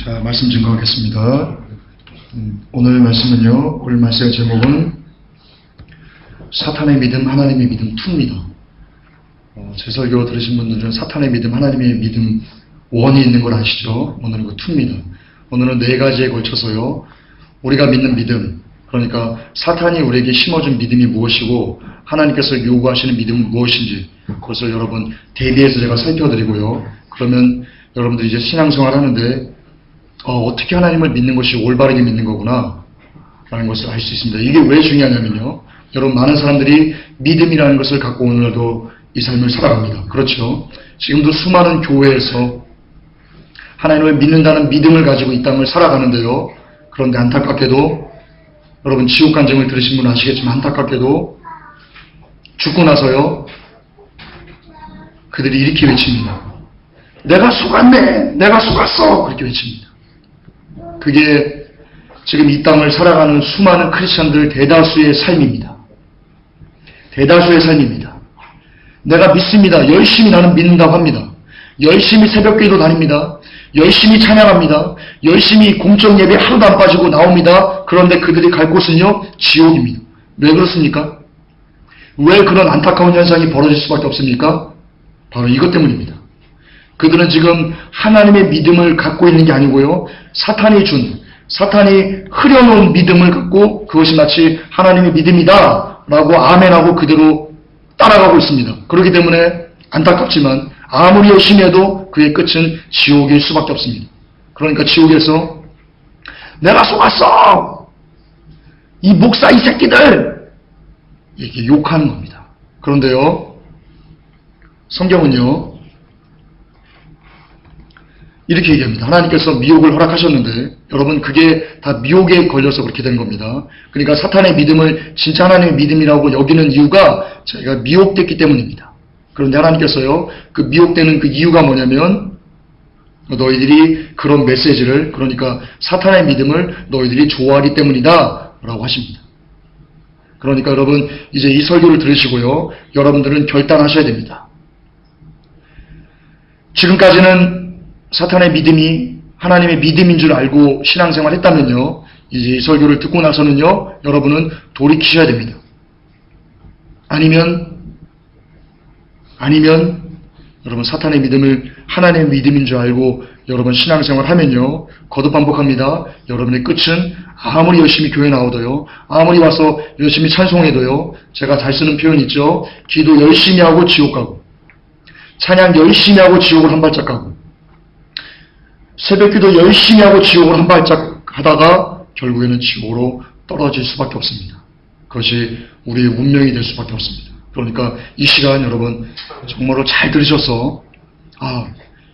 자, 말씀 증거하겠습니다. 오늘 말씀은요, 오늘 말씀의 제목은 사탄의 믿음, 하나님의 믿음 2입니다. 제 설교 들으신 분들은 사탄의 믿음, 하나님의 믿음 1이 있는 걸 아시죠? 오늘은 그 2입니다. 오늘은 4가지에 걸쳐서요, 우리가 믿는 믿음, 그러니까 사탄이 우리에게 심어준 믿음이 무엇이고 하나님께서 요구하시는 믿음은 무엇인지 그것을 여러분 대비해서 제가 살펴드리고요. 그러면 여러분들이 이제 신앙생활 하는데 어떻게 하나님을 믿는 것이 올바르게 믿는 거구나 라는 것을 알 수 있습니다. 이게 왜 중요하냐면요, 여러분 많은 사람들이 믿음이라는 것을 갖고 오늘도 이 삶을 살아갑니다. 그렇죠? 지금도 수많은 교회에서 하나님을 믿는다는 믿음을 가지고 이 땅을 살아가는데요, 그런데 안타깝게도 여러분 지옥 간증을 들으신 분은 아시겠지만 안타깝게도 죽고 나서요, 그들이 이렇게 외칩니다. 내가 속았네, 내가 속았어, 그렇게 외칩니다. 그게 지금 이 땅을 살아가는 수많은 크리스천들 대다수의 삶입니다. 대다수의 삶입니다. 내가 믿습니다. 열심히 나는 믿는다고 합니다. 열심히 새벽기도 다닙니다. 열심히 찬양합니다. 열심히 공적 예배 하루도 안 빠지고 나옵니다. 그런데 그들이 갈 곳은요, 지옥입니다. 왜 그렇습니까? 왜 그런 안타까운 현상이 벌어질 수밖에 없습니까? 바로 이것 때문입니다. 그들은 지금 하나님의 믿음을 갖고 있는 게 아니고요, 사탄이 흐려놓은 믿음을 갖고 그것이 마치 하나님의 믿음이다 라고 아멘하고 그대로 따라가고 있습니다. 그렇기 때문에 안타깝지만 아무리 열심히 해도 그의 끝은 지옥일 수밖에 없습니다. 그러니까 지옥에서 내가 속았어! 이 목사 이 새끼들! 이렇게 욕하는 겁니다. 그런데요, 성경은요, 이렇게 얘기합니다. 하나님께서 미혹을 허락하셨는데 여러분 그게 다 미혹에 걸려서 그렇게 된 겁니다. 그러니까 사탄의 믿음을 진짜 하나님의 믿음이라고 여기는 이유가 저희가 미혹됐기 때문입니다. 그런데 하나님께서요, 그 미혹되는 그 이유가 뭐냐면 너희들이 그런 메시지를, 그러니까 사탄의 믿음을 너희들이 좋아하기 때문이다 라고 하십니다. 그러니까 여러분 이제 이 설교를 들으시고요, 여러분들은 결단하셔야 됩니다. 지금까지는 사탄의 믿음이 하나님의 믿음인 줄 알고 신앙생활 했다면요, 이제 이 설교를 듣고 나서는요, 여러분은 돌이키셔야 됩니다. 아니면 여러분 사탄의 믿음을 하나님의 믿음인 줄 알고 여러분 신앙생활 하면요, 거듭 반복합니다. 여러분의 끝은 아무리 열심히 교회 나오도요, 아무리 와서 열심히 찬송해도요, 제가 잘 쓰는 표현 있죠? 기도 열심히 하고 지옥 가고, 찬양 열심히 하고 지옥을 한 발짝 가고, 새벽기도 열심히 하고 지옥을 한 발짝 하다가 결국에는 지옥으로 떨어질 수밖에 없습니다. 그것이 우리의 운명이 될 수밖에 없습니다. 그러니까 이 시간 여러분 정말로 잘 들으셔서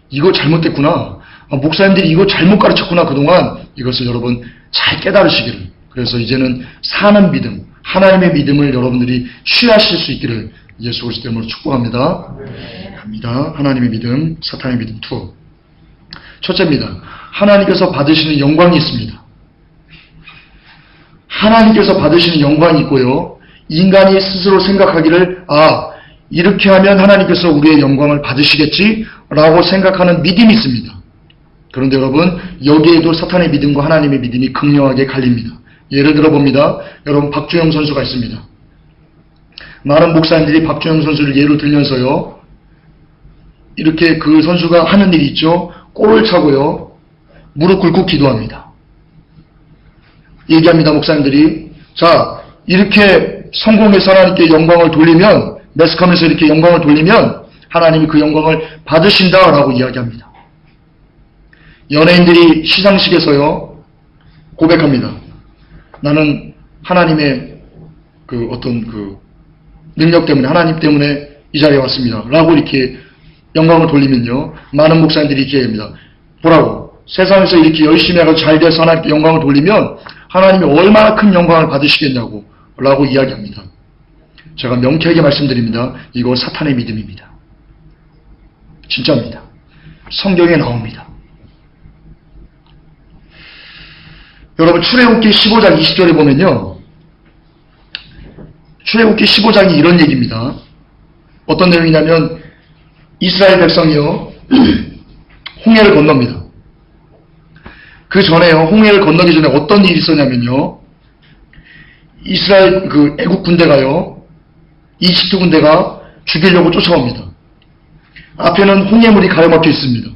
이거 잘못됐구나, 목사님들이 이거 잘못 가르쳤구나, 그동안 이것을 여러분 잘 깨달으시기를, 그래서 이제는 사는 믿음, 하나님의 믿음을 여러분들이 취하실 수 있기를 예수 그리스도 이름으로 축복합니다. 갑니다. 하나님의 믿음, 사탄의 믿음 2. 첫째입니다. 하나님께서 받으시는 영광이 있습니다. 하나님께서 받으시는 영광이 있고요, 인간이 스스로 생각하기를 이렇게 하면 하나님께서 우리의 영광을 받으시겠지 라고 생각하는 믿음이 있습니다. 그런데 여러분 여기에도 사탄의 믿음과 하나님의 믿음이 극명하게 갈립니다. 예를 들어 봅니다. 여러분 박주영 선수가 있습니다. 많은 목사님들이 박주영 선수를 예로 들면서요, 이렇게 그 선수가 하는 일이 있죠. 골을 차고요, 무릎 꿇고 기도합니다. 얘기합니다. 목사님들이 자, 이렇게 성공해서 하나님께 영광을 돌리면, 매스컴에서 이렇게 영광을 돌리면 하나님이 그 영광을 받으신다라고 이야기합니다. 연예인들이 시상식에서요 고백합니다. 나는 하나님의 그 어떤 그 능력 때문에, 하나님 때문에 이 자리에 왔습니다 라고 이렇게 영광을 돌리면요, 많은 목사님들이 이렇게 얘기합니다. 보라고, 세상에서 이렇게 열심히 하고 잘 돼서 하나님께 영광을 돌리면 하나님이 얼마나 큰 영광을 받으시겠냐고 라고 이야기합니다. 제가 명쾌하게 말씀드립니다. 이거 사탄의 믿음입니다. 진짜입니다. 성경에 나옵니다. 여러분 출애굽기 15장 20절에 보면요, 출애굽기 15장이 이런 얘기입니다. 어떤 내용이냐면 이스라엘 백성이요 홍해를 건넙니다. 그 전에요, 홍해를 건너기 전에 어떤 일이 있었냐면요, 이스라엘 애국 군대가요, 이집트 군대가 죽이려고 쫓아옵니다. 앞에는 홍해물이 가로막혀 있습니다.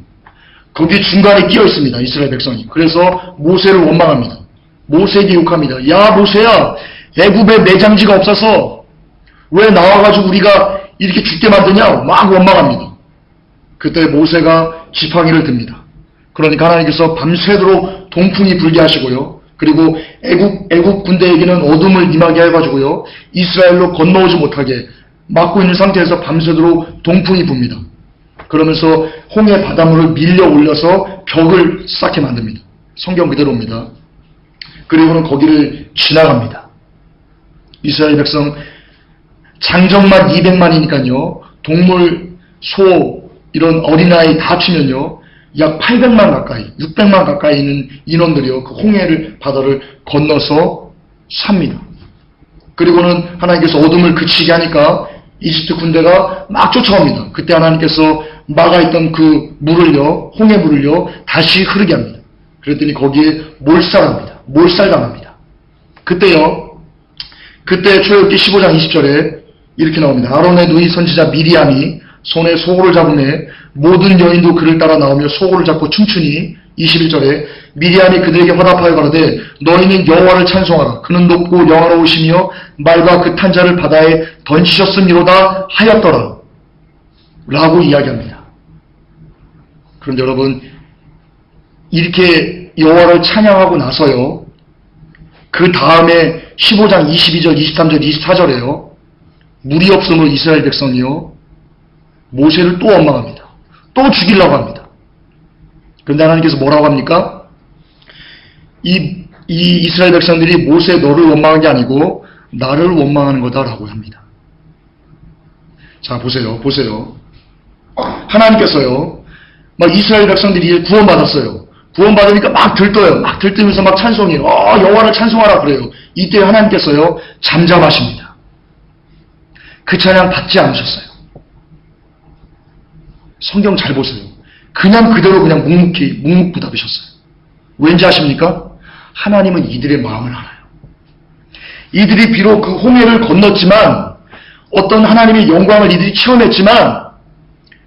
거기 중간에 끼어 있습니다, 이스라엘 백성이. 그래서 모세를 원망합니다. 모세에게 욕합니다. 야, 모세야, 애굽에 매장지가 없어서 왜 나와가지고 우리가 이렇게 죽게 만드냐? 막 원망합니다. 그때 모세가 지팡이를 듭니다. 그러니까 하나님께서 밤새도록 동풍이 불게 하시고요. 그리고 애국 군대에게는 어둠을 임하게 해가지고요, 이스라엘로 건너오지 못하게 막고 있는 상태에서 밤새도록 동풍이 붑니다. 그러면서 홍해 바닷물을 밀려 올려서 벽을 쌓게 만듭니다. 성경 그대로입니다. 그리고는 거기를 지나갑니다. 이스라엘 백성 장정만 200만이니까요. 동물, 소, 이런 어린아이 다 합치면요, 약 800만 가까이, 600만 가까이 있는 인원들이요, 그 홍해를 바다를 건너서 삽니다. 그리고는 하나님께서 어둠을 그치게 하니까 이집트 군대가 막 쫓아옵니다. 그때 하나님께서 막아있던 그 물을요, 홍해물을요, 다시 흐르게 합니다. 그랬더니 거기에 몰살당합니다. 그때 출애굽기 15장 20절에 이렇게 나옵니다. 아론의 누이 선지자 미리암이 손에 소고를 잡으매 모든 여인도 그를 따라 나오며 소고를 잡고 춤추니 21절에 미리암이 그들에게 화답하여 가로되 너희는 여호와를 찬송하라. 그는 높고 영화로우시며 말과 그 탄자를 바다에 던지셨음이로다 하였더라 라고 이야기합니다. 그런데 여러분, 이렇게 여호와를 찬양하고 나서요, 그 다음에 15장 22절, 23절, 24절에요, 물이 없음으로 이스라엘 백성이요, 모세를 또 원망합니다. 또 죽이려고 합니다. 그런데 하나님께서 뭐라고 합니까? 이 이스라엘 백성들이 모세 너를 원망한 게 아니고 나를 원망하는 거다라고 합니다. 자, 보세요. 하나님께서요, 막 이스라엘 백성들이 구원받았어요. 구원받으니까 막 들떠요. 막 들뜨면서 막 찬송해요. 여호와를 찬송하라 그래요. 이때 하나님께서요, 잠잠하십니다. 그 찬양 받지 않으셨어요. 성경 잘 보세요. 그냥 그대로 그냥 묵묵부답이셨어요. 왠지 아십니까? 하나님은 이들의 마음을 알아요. 이들이 비록 그 홍해를 건넜지만, 어떤 하나님의 영광을 이들이 체험했지만,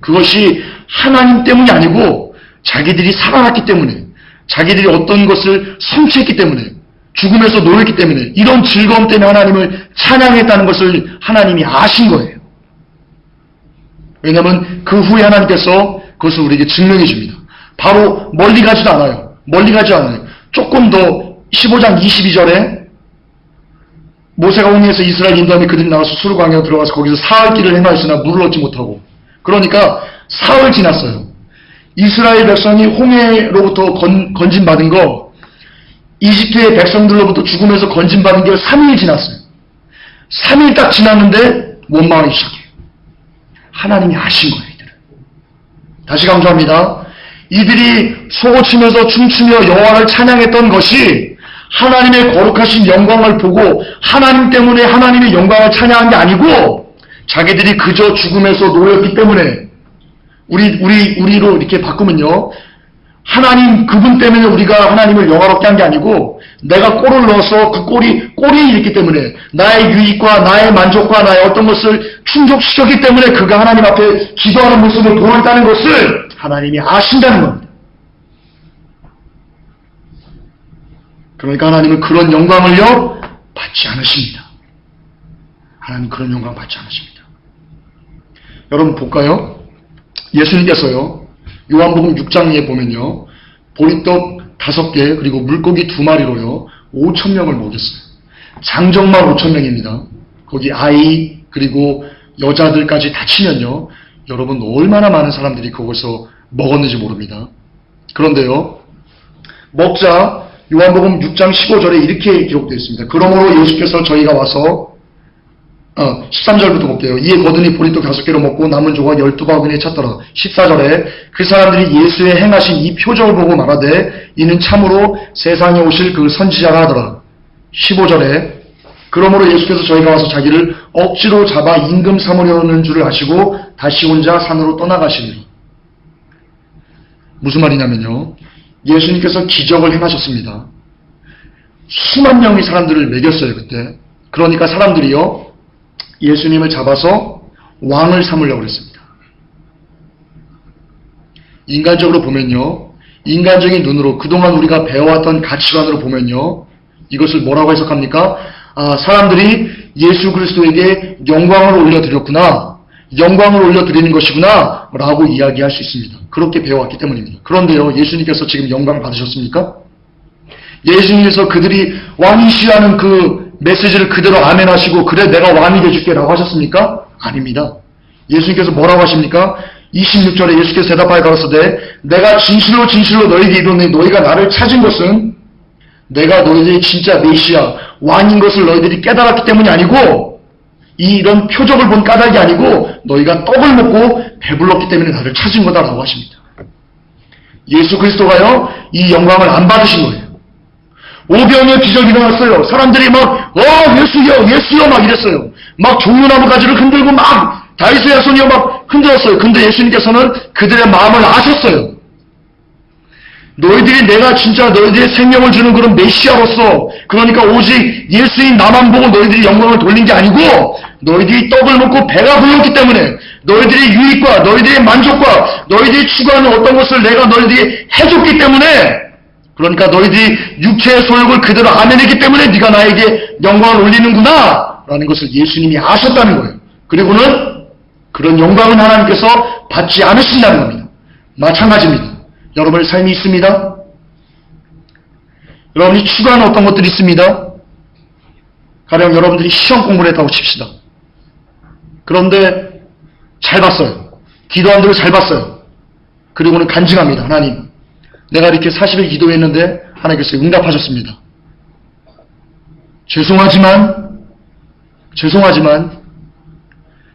그것이 하나님 때문이 아니고 자기들이 살아났기 때문에, 자기들이 어떤 것을 성취했기 때문에, 죽음에서 놓였기 때문에, 이런 즐거움 때문에 하나님을 찬양했다는 것을 하나님이 아신 거예요. 왜냐하면 그 후에 하나님께서 그것을 우리에게 증명해 줍니다. 바로 멀리 가지도 않아요. 조금 더 15장 22절에 모세가 홍해에서 이스라엘 인도하며 그들이 나와서 수르 광야로 들어가서 거기서 사흘 길을 행하였으나 물을 얻지 못하고, 그러니까 사흘 지났어요. 이스라엘 백성이 홍해로부터 건진받은 거, 이집트의 백성들로부터 죽음에서 건진받은 게 3일 지났어요. 3일 딱 지났는데 원망하기 시작해요. 하나님이 아신 거예요, 이들은. 다시 강조합니다. 이들이 소고치면서 춤추며 여호와를 찬양했던 것이 하나님의 거룩하신 영광을 보고 하나님 때문에 하나님의 영광을 찬양한 게 아니고, 자기들이 그저 죽음에서 놓였기 때문에, 우리로 이렇게 바꾸면요, 하나님 그분 때문에 우리가 하나님을 영화롭게 한 게 아니고, 내가 골을 넣어서 그 골이 있기 때문에, 나의 유익과 나의 만족과 나의 어떤 것을 충족시켰기 때문에 그가 하나님 앞에 기도하는 모습을 보였다는 것을 하나님이 아신다는 겁니다. 그러니까 하나님은 그런 영광을요, 받지 않으십니다. 하나님은 그런 영광 받지 않으십니다. 여러분 볼까요? 예수님께서요, 요한복음 6장에 보면요, 보리떡 5개 그리고 물고기 2마리로요 5,000명을 먹였어요. 장정만 5,000명입니다. 거기 아이 그리고 여자들까지 다 치면요, 여러분 얼마나 많은 사람들이 거기서 먹었는지 모릅니다. 그런데요, 먹자 요한복음 6장 15절에 이렇게 기록되어 있습니다. 그러므로 예수께서 저희가 와서 13절부터 볼게요. 이에 거두니 보리떡 5개로 먹고 남은 조각 12바구니에 찼더라. 14절에 그 사람들이 예수의 행하신 이 표적을 보고 말하되 이는 참으로 세상에 오실 그 선지자라 하더라. 15절에 그러므로 예수께서 저희가 와서 자기를 억지로 잡아 임금 삼으려는 줄을 아시고 다시 혼자 산으로 떠나가시니라. 무슨 말이냐면요, 예수님께서 기적을 행하셨습니다. 수만 명의 사람들을 먹였어요, 그때. 그러니까 사람들이요, 예수님을 잡아서 왕을 삼으려고 그랬습니다. 인간적으로 보면요, 인간적인 눈으로 그동안 우리가 배워왔던 가치관으로 보면요, 이것을 뭐라고 해석합니까? 사람들이 예수 그리스도에게 영광을 올려드렸구나, 영광을 올려드리는 것이구나 라고 이야기할 수 있습니다. 그렇게 배워왔기 때문입니다. 그런데요, 예수님께서 지금 영광을 받으셨습니까? 예수님께서 그들이 왕이시라는 그 메시지를 그대로 아멘하시고 그래 내가 왕이 되어줄게 라고 하셨습니까? 아닙니다. 예수님께서 뭐라고 하십니까? 26절에 예수께서 대답하여 가라사대 내가 진실로 진실로 너희에게 이르노니 너희가 나를 찾은 것은 내가 너희들이 진짜 메시아 왕인 것을 너희들이 깨달았기 때문이 아니고 이런 표적을 본 까닭이 아니고 너희가 떡을 먹고 배불렀기 때문에 나를 찾은 거다라고 하십니다. 예수 그리스도가요 이 영광을 안 받으신 거예요. 오병이어 기적이 일어났어요. 사람들이 막 예수여 예수여 막 이랬어요. 막 종려나무 가지를 흔들고 막 다윗의 자손이여 막 흔들었어요. 근데 예수님께서는 그들의 마음을 아셨어요. 너희들이 내가 진짜 너희들의 생명을 주는 그런 메시아로서 그러니까 오직 예수인 나만 보고 너희들이 영광을 돌린 게 아니고 너희들이 떡을 먹고 배가 불렀기 때문에 너희들의 유익과 너희들의 만족과 너희들이 추구하는 어떤 것을 내가 너희들이 해줬기 때문에 그러니까 너희들이 육체의 소욕을 그대로 아내내기 때문에 네가 나에게 영광을 올리는구나 라는 것을 예수님이 아셨다는 거예요. 그리고는 그런 영광은 하나님께서 받지 않으신다는 겁니다. 마찬가지입니다. 여러분의 삶이 있습니다. 여러분이 추구하는 어떤 것들이 있습니다. 가령 여러분들이 시험 공부를 했다고 칩시다. 그런데 잘 봤어요. 기도한 대로 잘 봤어요. 그리고는 간증합니다. 하나님, 내가 이렇게 40일 기도했는데 하나님께서 응답하셨습니다. 죄송하지만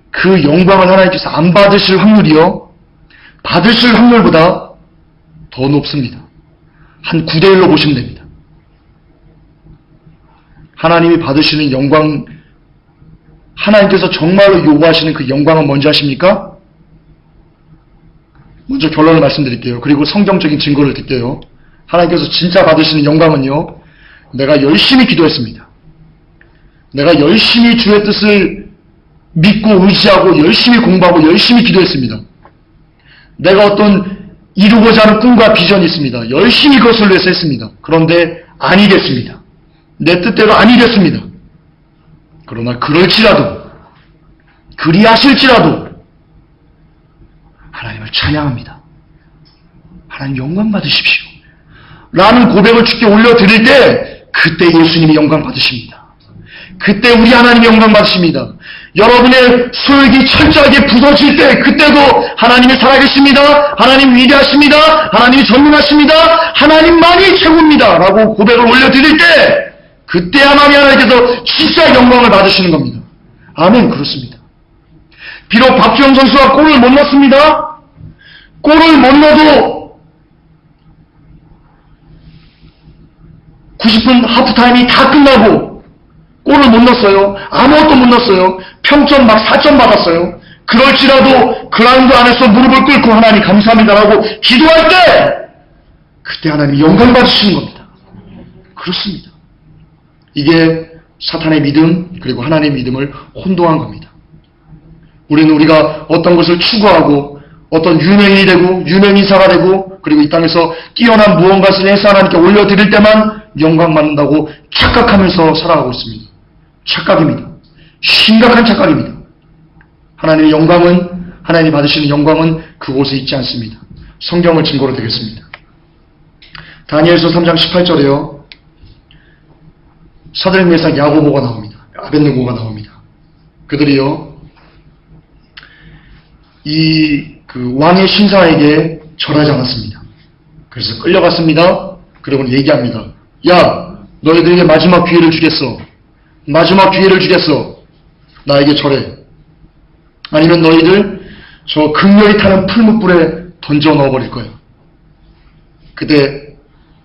그 영광을 하나님께서 안 받으실 확률이요. 받으실 확률보다 더 높습니다. 한 9대 1로 보시면 됩니다. 하나님이 받으시는 영광, 하나님께서 정말로 요구하시는 그 영광은 뭔지 아십니까? 먼저 결론을 말씀드릴게요. 그리고 성경적인 증거를 드릴게요. 하나님께서 진짜 받으시는 영광은요. 내가 열심히 기도했습니다. 내가 열심히 주의 뜻을 믿고 의지하고 열심히 공부하고 열심히 기도했습니다. 내가 어떤 이루고자 하는 꿈과 비전이 있습니다. 열심히 그것을 위해서 했습니다. 그런데 아니 됐습니다. 내 뜻대로 아니 됐습니다. 그러나 그럴지라도 그리하실지라도 하나님을 찬양합니다. 하나님 영광 받으십시오. 라는 고백을 주께 올려드릴 때 그때 예수님이 영광 받으십니다. 그때 우리 하나님이 영광 받으십니다. 여러분의 소욕이 철저하게 부서질 때 그때도 하나님이 살아계십니다. 하나님 위대하십니다. 하나님이 전능하십니다. 하나님만이 최고입니다. 라고 고백을 올려드릴 때 그때 하나님께서 진짜 영광을 받으시는 겁니다. 아멘. 그렇습니다. 비록 박주영 선수가 골을 못 넣습니다. 골을 못 넣어도 90분 하프타임이 다 끝나고 골을 못 넣었어요. 아무것도 못 넣었어요. 평점 막 4점 받았어요. 그럴지라도 그라운드 안에서 무릎을 꿇고 하나님 감사합니다라고 기도할 때 그때 하나님이 영광 받으시는 겁니다. 그렇습니다. 이게 사탄의 믿음 그리고 하나님의 믿음을 혼동한 겁니다. 우리는 우리가 어떤 것을 추구하고 어떤 유명인이 되고 유명인사가 되고 그리고 이 땅에서 뛰어난 무언가를 해서 하나님께 올려드릴 때만 영광 받는다고 착각하면서 살아가고 있습니다. 착각입니다. 심각한 착각입니다. 하나님의 영광은 하나님이 받으시는 영광은 그곳에 있지 않습니다. 성경을 증거로 되겠습니다. 다니엘서 3장 18절에요. 사드락 메삭 야고보가 나옵니다. 아벳느고가 나옵니다. 그들이요 그 왕의 신사에게 절하지 않았습니다. 그래서 끌려갔습니다. 그러고 얘기합니다. 야, 너희들에게 마지막 기회를 주겠어. 마지막 기회를 주겠어. 나에게 절해. 아니면 너희들 저 극렬히 타는 풀무불에 던져 넣어버릴 거야. 그때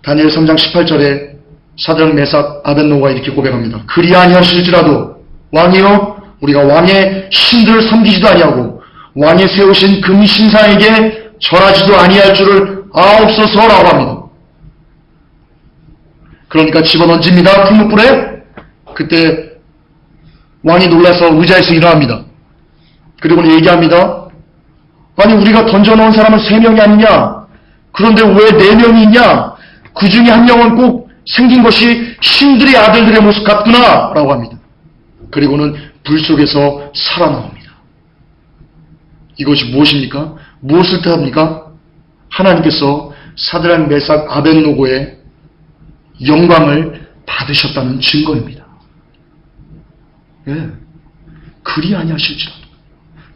다니엘 3장 18절에 사드락 메삭 아벳느고가 이렇게 고백합니다. 그리 아니하실지라도 왕이여 우리가 왕의 신들을 섬기지도 아니하고 왕의 세우신 금신사에게 절하지도 아니할 줄을 아옵소서라고 합니다. 그러니까 집어던집니다. 풀무불에. 그때 왕이 놀라서 의자에서 일어납니다. 그리고는 얘기합니다. 아니 우리가 던져놓은 사람은 3명이 아니냐? 그런데 왜 4명이 있냐? 그 중에 한 명은 꼭 생긴 것이 신들의 아들들의 모습 같구나 라고 합니다. 그리고는 불 속에서 살아나옵니다. 이것이 무엇입니까? 무엇을 뜻합니까? 하나님께서 사드락, 메삭, 아벳노고의 영광을 받으셨다는 증거입니다. 예. 그리 아니하실지라도.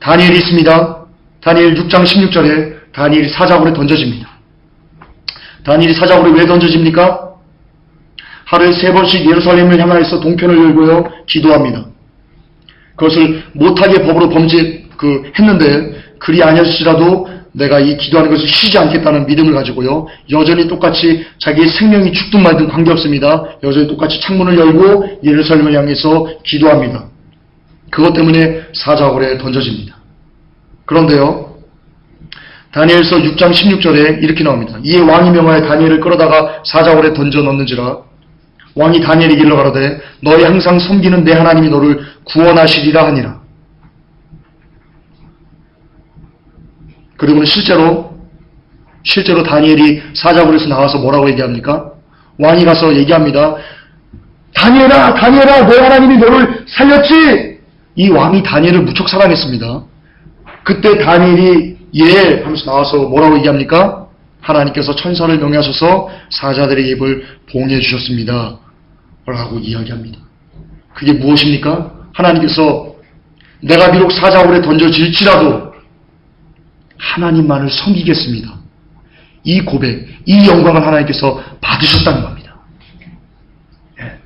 다니엘이 있습니다. 다니엘 6장 16절에 다니엘이 사자굴에 던져집니다. 다니엘이 사자굴에 왜 던져집니까? 하루에 3번씩 예루살렘을 향하여서 동편을 열고요 기도합니다. 그것을 못하게 법으로 했는데 그리 아니었을지라도 내가 이 기도하는 것을 쉬지 않겠다는 믿음을 가지고요 여전히 똑같이 자기의 생명이 죽든 말든 관계없습니다. 여전히 똑같이 창문을 열고 예루살렘을 향해서 기도합니다. 그것 때문에 사자굴에 던져집니다. 그런데요 다니엘서 6장 16절에 이렇게 나옵니다. 이에 왕이 명하여 다니엘을 끌어다가 사자굴에 던져 넣는지라. 왕이 다니엘에게 일러 가로되 너희 항상 섬기는 내 하나님이 너를 구원하시리라 하니라. 그리고는 실제로 다니엘이 사자굴에서 나와서 뭐라고 얘기합니까? 왕이 가서 얘기합니다. 다니엘아 내 하나님이 너를 살렸지? 이 왕이 다니엘을 무척 사랑했습니다. 그때 다니엘이 예 하면서 나와서 뭐라고 얘기합니까? 하나님께서 천사를 명하셔서 사자들의 입을 봉해 주셨습니다 라고 이야기합니다. 그게 무엇입니까? 하나님께서 내가 비록 사자굴에 던져질지라도 하나님만을 섬기겠습니다. 이 고백, 이 영광을 하나님께서 받으셨다는 겁니다. 예.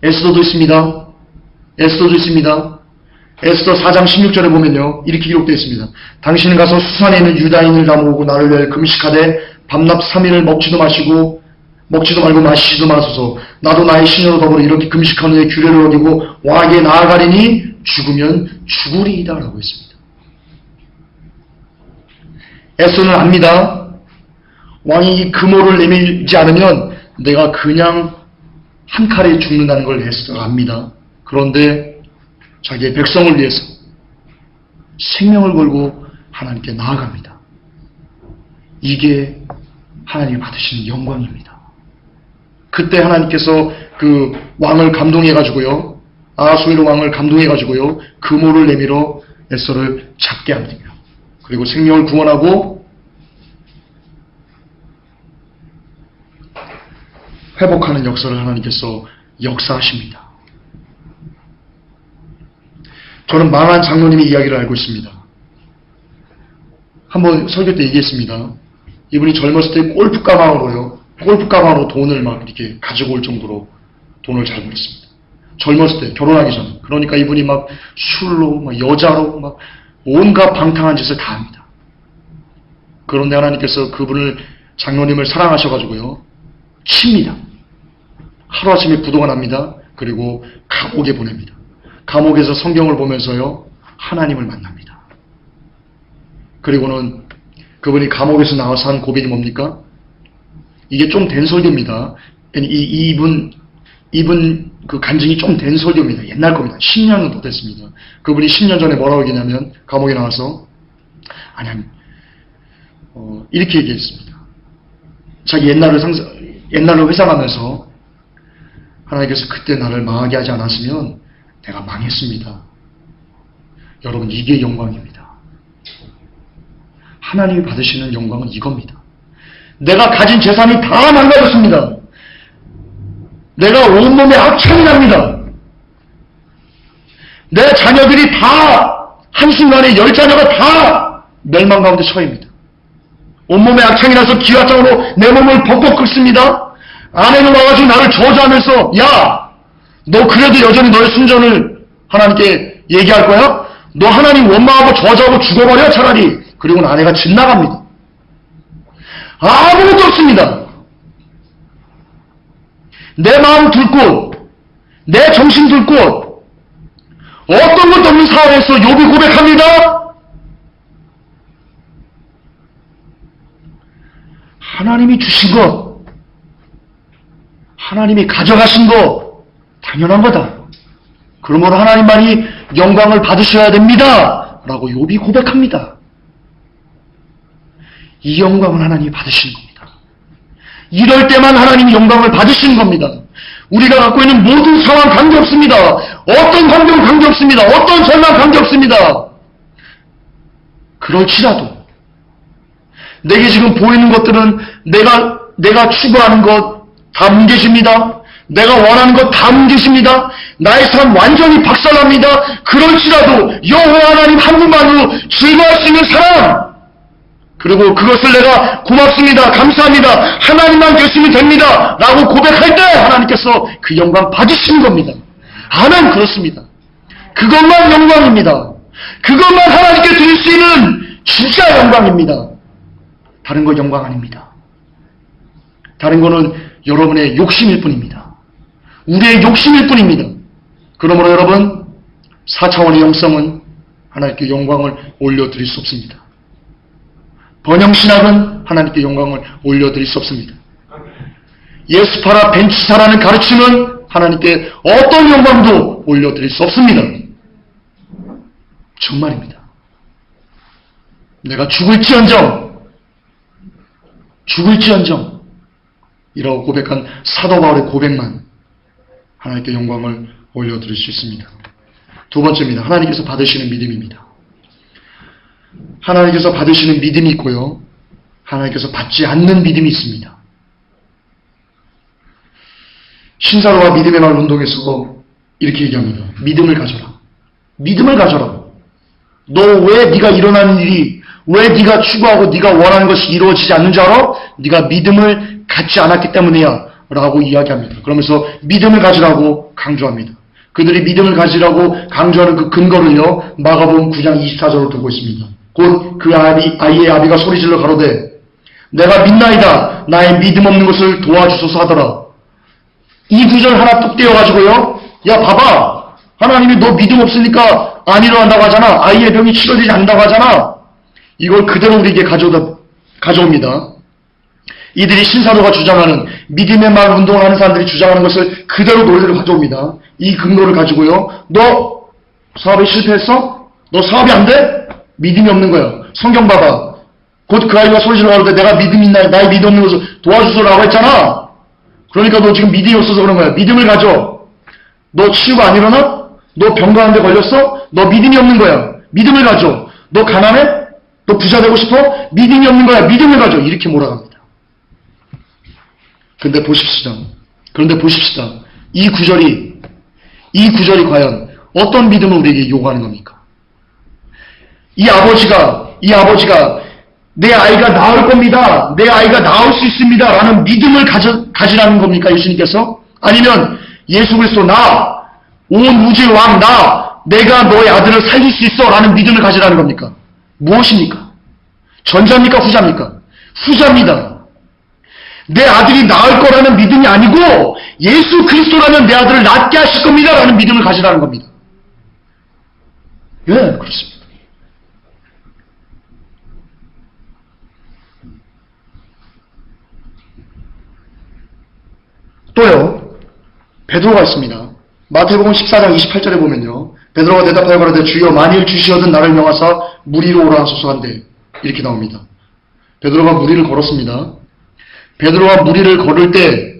에스더도 있습니다. 에스더 4장 16절에 보면요 이렇게 기록되어 있습니다. 당신은 가서 수산에 있는 유다인을 다 모으고 나를 위하여 금식하되 밤낮 3일을 먹지도 말고 마시지도 마소서. 나도 나의 신으로 더불어 이렇게 금식한 후에 규례를 어기고 왕에게 나아가리니 죽으면 죽으리이다 라고 했습니다. 에스더는 압니다. 왕이 이 금오를 내밀지 않으면 내가 그냥 한 칼에 죽는다는 걸 에스더가 압니다. 그런데 자기의 백성을 위해서 생명을 걸고 하나님께 나아갑니다. 이게 하나님이 받으시는 영광입니다. 그때 하나님께서 그 왕을 감동해가지고요, 아하수에로 왕을 감동해가지고요, 금오를 내밀어 에스더를 잡게 합니다. 그리고 생명을 구원하고 회복하는 역사를 하나님께서 역사하십니다. 저는 망한 장로님의 이야기를 알고 있습니다. 한번 설교 때 얘기했습니다. 이분이 젊었을 때 골프 가방으로 돈을 막 이렇게 가지고 올 정도로 돈을 잘 벌었습니다. 젊었을 때, 결혼하기 전에. 그러니까 이분이 막 술로, 막 여자로, 막 온갖 방탕한 짓을 다 합니다. 그런데 하나님께서 그분을, 장로님을 사랑하셔가지고요, 칩니다. 하루아침에 부도가 납니다. 그리고 감옥에 보냅니다. 감옥에서 성경을 보면서요, 하나님을 만납니다. 그리고는 그분이 감옥에서 나와서 한 고백이 뭡니까? 이게 좀 된 설교입니다. 이분 그 간증이 좀 된 설교입니다. 옛날 겁니다. 10년은 더 됐습니다. 그분이 10년 전에 뭐라고 얘기냐면, 감옥에 나와서, 이렇게 얘기했습니다. 자기 옛날을 회상하면서, 하나님께서 그때 나를 망하게 하지 않았으면 내가 망했습니다. 여러분, 이게 영광입니다. 하나님이 받으시는 영광은 이겁니다. 내가 가진 재산이 다 망가졌습니다. 내가 온몸에 악창이 납니다. 내 자녀들이 다 한순간에 10자녀가 다 멸망 가운데 처해입니다. 온몸에 악창이 나서 기와장으로 내 몸을 벅벅 긁습니다. 아내는 와가지고 나를 저주하면서, 야, 너 그래도 여전히 너의 순전을 하나님께 얘기할 거야? 너 하나님 원망하고 저주하고 죽어버려 차라리. 그리고는 아내가 집 나갑니다. 아무것도 없습니다. 내 마음 둘 곳, 내 정신 둘 곳, 어떤 것도 없는 상황에서 욥이 고백합니다. 하나님이 주신 것, 하나님이 가져가신 거 당연한 거다. 그러므로 하나님만이 영광을 받으셔야 됩니다. 라고 욥이 고백합니다. 이 영광은 하나님이 받으시는 겁니다. 이럴 때만 하나님이 영광을 받으시는 겁니다. 우리가 갖고 있는 모든 상황 관계없습니다. 어떤 환경 관계없습니다. 어떤 절망 관계없습니다. 그럴지라도 내게 지금 보이는 것들은 내가 추구하는 것 다 뭉개집니다. 내가 원하는 것 다 뭉개집니다. 나의 삶 완전히 박살납니다. 그럴지라도 여호와 하나님 한 분만으로 즐거워할 수 있는 사람, 그리고 그것을 내가 고맙습니다. 감사합니다. 하나님만 계시면 됩니다. 라고 고백할 때 하나님께서 그 영광 받으시는 겁니다. 아멘. 그렇습니다. 그것만 영광입니다. 그것만 하나님께 드릴 수 있는 진짜 영광입니다. 다른 거 영광 아닙니다. 다른 거는 여러분의 욕심일 뿐입니다. 우리의 욕심일 뿐입니다. 그러므로 여러분, 4차원의 영성은 하나님께 영광을 올려드릴 수 없습니다. 번영신학은 하나님께 영광을 올려드릴 수 없습니다. 예수파라 벤치사라는 가르침은 하나님께 어떤 영광도 올려드릴 수 없습니다. 정말입니다. 내가 죽을지언정 이라고 고백한 사도 바울의 고백만 하나님께 영광을 올려드릴 수 있습니다. 두 번째입니다. 하나님께서 받으시는 믿음입니다. 하나님께서 받으시는 믿음이 있고요. 하나님께서 받지 않는 믿음이 있습니다. 신사로와 믿음의 말 운동에서 이렇게 얘기합니다. 믿음을 가져라. 믿음을 가져라. 너 왜 네가 일어나는 일이, 왜 네가 추구하고 네가 원하는 것이 이루어지지 않는 줄 알아? 네가 믿음을 갖지 않았기 때문이야 라고 이야기합니다. 그러면서 믿음을 가지라고 강조합니다. 그들이 믿음을 가지라고 강조하는 그 근거를요, 마가복음 9장 24절로 두고 있습니다. 곧 그 아이의 아비가 소리질러 가로되 내가 믿나이다 나의 믿음 없는 것을 도와주소서 하더라. 이 구절 하나 뚝 떼어가지고요, 야 봐봐, 하나님이 너 믿음 없으니까 안 일어난다고 하잖아. 아이의 병이 치료되지 않는다고 하잖아. 이걸 그대로 우리에게 가져옵니다. 이들이 신사도가 주장하는 믿음의 말 운동을 하는 사람들이 주장하는 것을 그대로 논리를 가져옵니다. 이 근거를 가지고요, 너 사업에 실패했어? 너 사업이 안 돼? 믿음이 없는 거야. 성경 봐봐. 곧 그 아이가 소리 질러 가는데 내가 믿음 있나, 나의 믿음 없는 것을 도와주소라고 했잖아. 그러니까 너 지금 믿음이 없어서 그런 거야. 믿음을 가져. 너 치유가 안 일어나? 너 병가는데 걸렸어? 너 믿음이 없는 거야. 믿음을 가져. 너 가난해? 너 부자 되고 싶어? 믿음이 없는 거야. 믿음을 가져. 이렇게 몰아갑니다. 그런데 보십시다. 이 구절이 과연 어떤 믿음을 우리에게 요구하는 겁니까? 이 아버지가 내 아이가 나을 겁니다. 내 아이가 나을 수 있습니다. 라는 믿음을 가지라는 겁니까? 예수님께서? 아니면 예수 그리스도 나, 온 우주의 왕 나, 내가 너의 아들을 살릴 수 있어 라는 믿음을 가지라는 겁니까? 무엇입니까? 전자입니까? 후자입니까? 후자입니다. 내 아들이 나을 거라는 믿음이 아니고 예수 그리스도라면 내 아들을 낫게 하실 겁니다 라는 믿음을 가지라는 겁니다. 예, 그렇습니다. 또요, 베드로가 있습니다. 마태복음 14장 28절에 보면요, 베드로가 대답하여 가로되 주여 만일 주시어든 나를 명하사 물 위로 오라 하소서 한데 이렇게 나옵니다. 베드로가 물 위를 걸었습니다. 베드로가 물 위를 걸을 때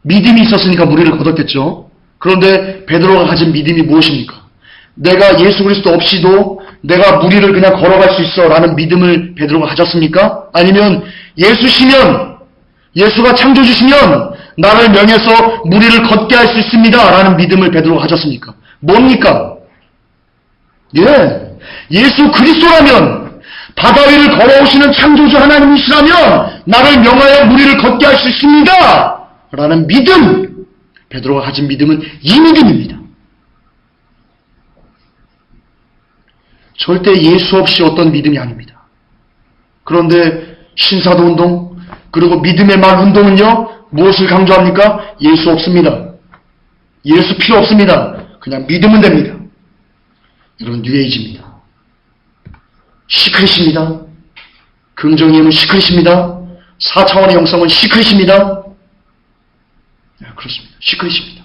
믿음이 있었으니까 물 위를 걷었겠죠. 그런데 베드로가 가진 믿음이 무엇입니까? 내가 예수 그리스도 없이도 내가 물 위를 그냥 걸어갈 수 있어 라는 믿음을 베드로가 가졌습니까? 아니면 예수가 창조주시면 나를 명해서 물 위를 걷게 할 수 있습니다 라는 믿음을 베드로가 가졌습니까? 뭡니까? 예, 예수 그리스도라면, 바다 위를 걸어오시는 창조주 하나님이시라면 나를 명하여 물 위를 걷게 할 수 있습니다 라는 믿음, 베드로가 가진 믿음은 이 믿음입니다. 절대 예수 없이 어떤 믿음이 아닙니다. 그런데 신사도 운동, 그리고 믿음의 말 운동은요, 무엇을 강조합니까? 예수 없습니다. 예수 필요 없습니다. 그냥 믿으면 됩니다. 이런 뉴에이지입니다. 시크릿입니다. 긍정의 힘은 시크릿입니다. 4차원의 영성은 시크릿입니다. 그렇습니다. 시크릿입니다.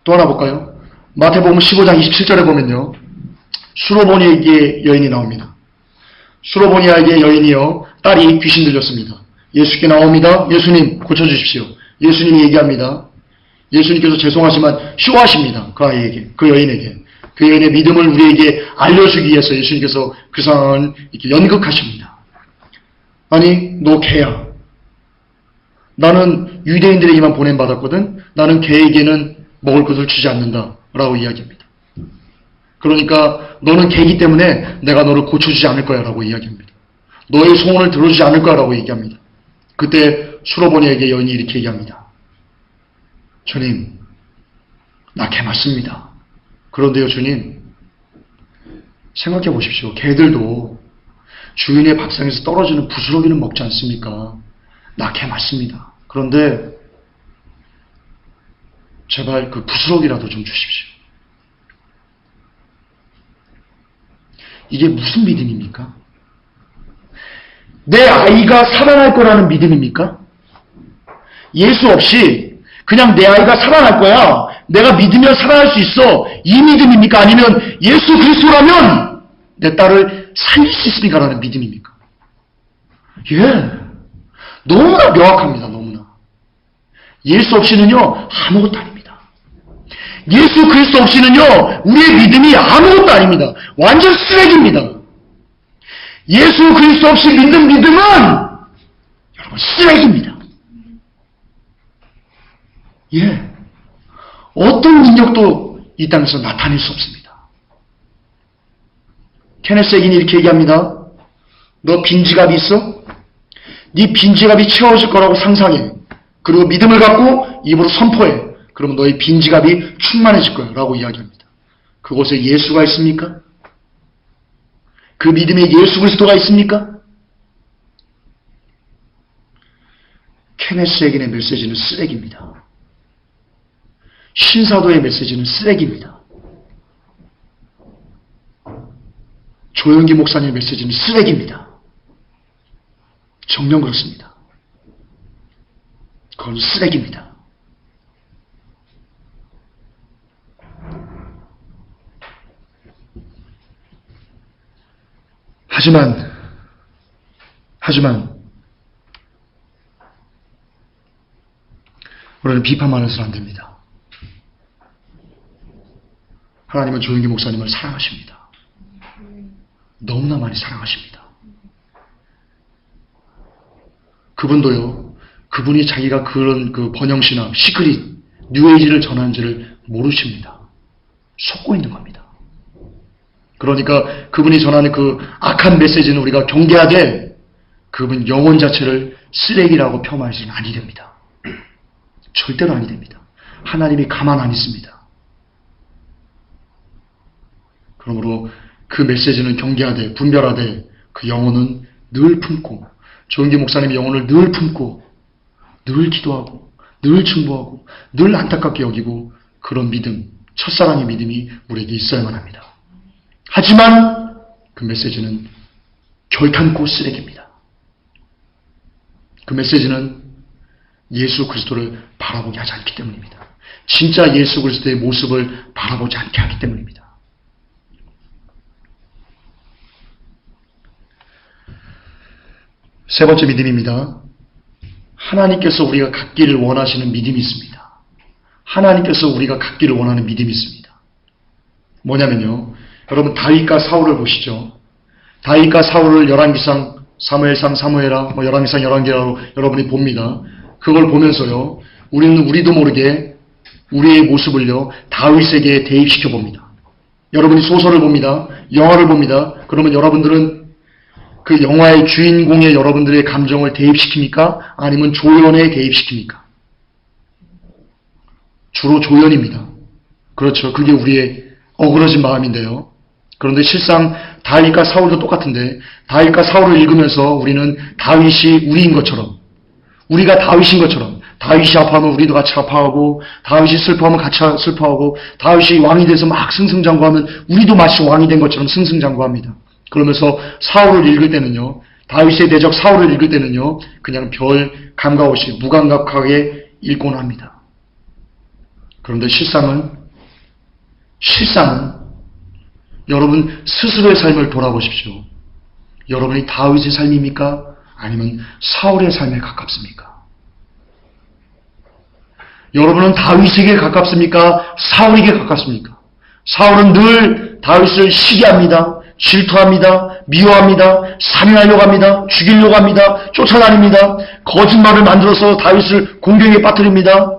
또 하나 볼까요? 마태복음 15장 27절에 보면요. 수로보니에게 여인이 나옵니다. 수로보니에게 여인이요. 딸이 귀신 들렸습니다. 예수께 나옵니다. 예수님 고쳐주십시오. 예수님이 얘기합니다. 예수님께서 죄송하지만 쇼하십니다. 그 아이에게, 그 여인에게. 그 여인의 믿음을 우리에게 알려주기 위해서 예수님께서 그 상황을 이렇게 연극하십니다. 아니, 너 개야. 나는 유대인들에게만 보냄받았거든. 나는 개에게는 먹을 것을 주지 않는다. 라고 이야기합니다. 그러니까 너는 개이기 때문에 내가 너를 고쳐주지 않을 거야. 라고 이야기합니다. 너의 소원을 들어주지 않을 거야. 라고 얘기합니다. 그때 수로보니에게 여인이 이렇게 얘기합니다. 주님, 나 개 맞습니다. 그런데요, 주님, 생각해 보십시오. 개들도 주인의 밥상에서 떨어지는 부스러기는 먹지 않습니까? 나 개 맞습니다. 그런데 제발 그 부스러기라도 좀 주십시오. 이게 무슨 믿음입니까? 내 아이가 살아날 거라는 믿음입니까? 예수 없이 그냥 내 아이가 살아날 거야. 내가 믿으면 살아날 수 있어. 이 믿음입니까? 아니면 예수 그리스도라면 내 딸을 살릴 수 있습니까? 라는 믿음입니까? 예. 너무나 명확합니다. 너무나. 예수 없이는요. 아무것도 아닙니다. 예수 그리스도 없이는요. 우리의 믿음이 아무것도 아닙니다. 완전 쓰레기입니다. 예수 그리스도 없이 믿는 믿음은 여러분 쓰레기입니다. 예. 어떤 능력도 이 땅에서 나타낼 수 없습니다. 케네스 에긴이 이렇게 얘기합니다. 너 빈지갑이 있어? 네 빈지갑이 채워질 거라고 상상해. 그리고 믿음을 갖고 입으로 선포해. 그러면 너의 빈지갑이 충만해질 거야. 라고 이야기합니다. 그곳에 예수가 있습니까? 그 믿음에 예수 그리스도가 있습니까? 케네스 에긴의 메시지는 쓰레기입니다. 신사도의 메시지는 쓰레기입니다. 조영기 목사님의 메시지는 쓰레기입니다. 정녕 그렇습니다. 그건 쓰레기입니다. 하지만 우리는 비판만 해서는 안 됩니다. 하나님은 조영기 목사님을 사랑하십니다. 너무나 많이 사랑하십니다. 그분도요, 그분이 자기가 그런 그 번영신학, 시크릿, 뉴에이지를 전하는지를 모르십니다. 속고 있는 겁니다. 그러니까 그분이 전하는 그 악한 메시지는 우리가 경계하되 그분 영혼 자체를 쓰레기라고 폄하해서는 아니 됩니다. 절대로 아니 됩니다. 하나님이 가만 안 있습니다. 그러므로 그 메시지는 경계하되 분별하되 그 영혼은 늘 품고 조은기 목사님의 영혼을 늘 품고 늘 기도하고 늘 중보하고 늘 안타깝게 여기고 그런 믿음, 첫사랑의 믿음이 우리에게 있어야만 합니다. 하지만 그 메시지는 결탄코 쓰레기입니다. 그 메시지는 예수 그리스도를 바라보게 하지 않기 때문입니다. 진짜 예수 그리스도의 모습을 바라보지 않게 하기 때문입니다. 세 번째 믿음입니다. 하나님께서 우리가 갖기를 원하시는 믿음이 있습니다. 하나님께서 우리가 갖기를 원하는 믿음이 있습니다. 뭐냐면요. 여러분 다윗과 사울을 보시죠. 다윗과 사울을 열왕기상, 사무엘상, 사무엘하, 열왕기상, 열왕기라로 여러분이 봅니다. 그걸 보면서요. 우리도 모르게 우리의 모습을요. 다윗에게 대입시켜 봅니다. 여러분이 소설을 봅니다. 영화를 봅니다. 그러면 여러분들은 그 영화의 주인공의 여러분들의 감정을 대입시킵니까? 아니면 조연에 대입시킵니까? 주로 조연입니다. 그렇죠. 그게 우리의 어그러진 마음인데요. 그런데 실상 다윗과 사울도 똑같은데 다윗과 사울을 읽으면서 우리는 다윗이 우리인 것처럼 우리가 다윗인 것처럼 다윗이 아파하면 우리도 같이 아파하고 다윗이 슬퍼하면 같이 슬퍼하고 다윗이 왕이 돼서 막 승승장구하면 우리도 마치 왕이 된 것처럼 승승장구합니다. 그러면서 사울을 읽을 때는요. 다윗의 대적 사울을 읽을 때는요, 그냥 별 감각 없이 무감각하게 읽곤 합니다. 그런데 실상은 여러분 스스로의 삶을 돌아보십시오. 여러분이 다윗의 삶입니까? 아니면 사울의 삶에 가깝습니까? 여러분은 다윗에게 가깝습니까? 사울에게 가깝습니까? 사울은 늘 다윗을 시기합니다. 질투합니다. 미워합니다. 살인하려고 합니다. 죽이려고 합니다. 쫓아다닙니다. 거짓말을 만들어서 다윗을 공경에 빠뜨립니다.